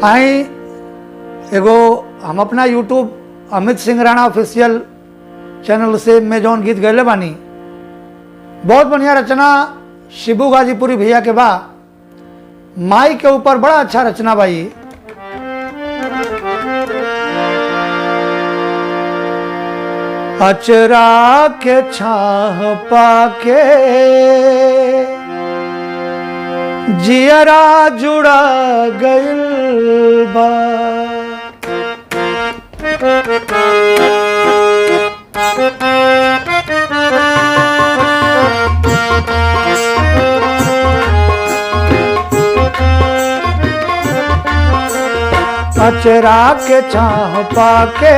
आई एगो हम अपना YouTube Amit Singh Rana official channel से मैं जौन गीत गैले बानी, बहुत बढ़िया रचना शिबू गाजीपुरी भैया के बा। माई के ऊपर बड़ा अच्छा रचना भाई। अचरा के छाह पाके जियरा जुड़ा गइल बा। अचरा के छाह पाके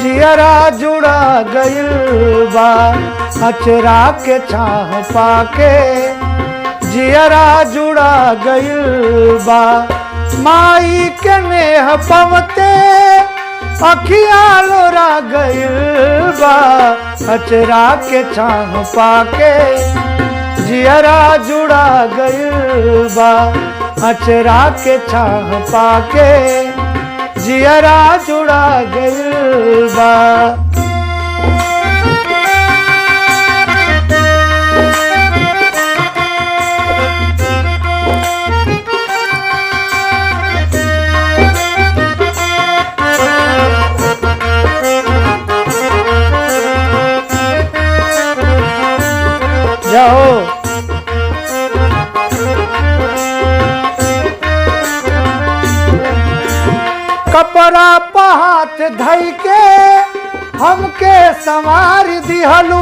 जियरा जुड़ा गइल बा। अचरा के छाह पाके जियरा जुड़ा गइल बा। माई के नेह पवते अखिया लोरा गइल बा। अचरा के छाह पाके जियरा जुड़ा गइल बा। अचरा के छाह पाके जियरा जुड़ा गइल बा। जाओ कपड़ा पहात धई के हमके संवार दिहलू।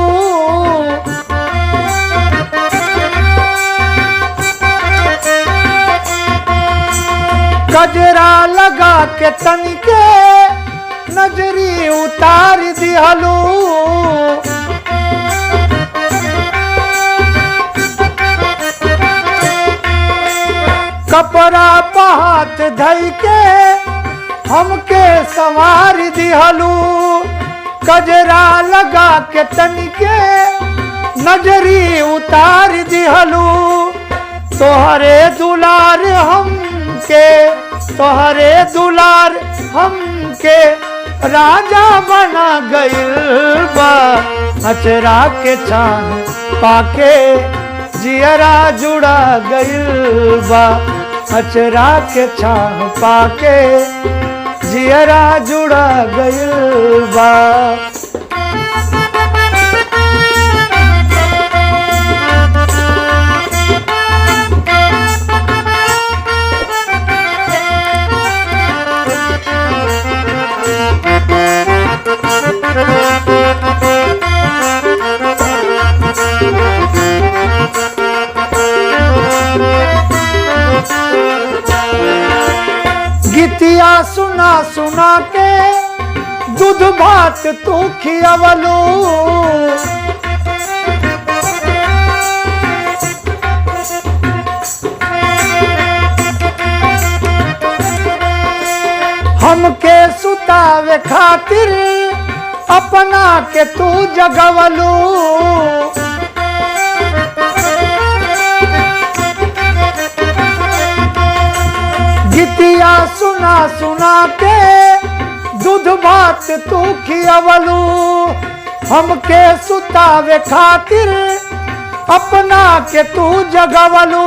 गजरा लगा के तनिके नजरी उतार दिहलू। कपड़ा पहात धई के हमके संवार दिहलू। गजरा लगा के तनिके नजरी उतार दिहलू। तोहरे दुलार हमके, तोहरे दुलार हमके राजा बना गइल बा। अचरा के छाह पाके जियरा जुड़ा गइल बा। अचरा के छाह पाके जियरा जुड़ा गइल बा। गीतिया सुना सुना के दूध भात तू खियावलू। हमके सुतावे खातिर अपना के तू जगवलू। गीतिया सुना सुना के दूध भात तू खियावलू। हमके सुतावे खातिर अपना के तू जगवलू।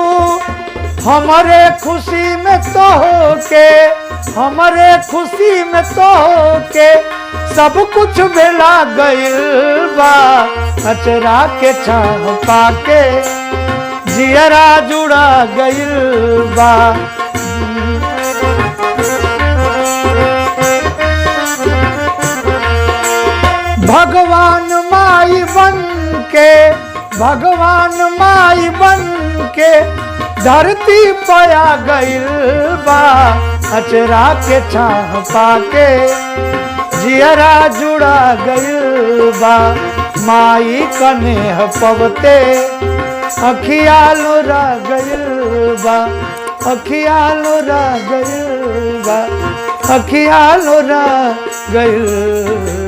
हमरे खुशी में तो होके, हमरे खुशी में तो होके सब कुछ भेला गइल बा। अचरा के छाह पाके जियरा जुड़ा गइल बा। भगवान माई बन के, भगवान माई बन के धरती पया गइल बा। अचरा के छाह पाके जियरा जुड़ा गइल बा। माई का नेह पवते अखिया लोरा गइल बा। अखिया लोरा गइल बा। अखिया लोरा गइल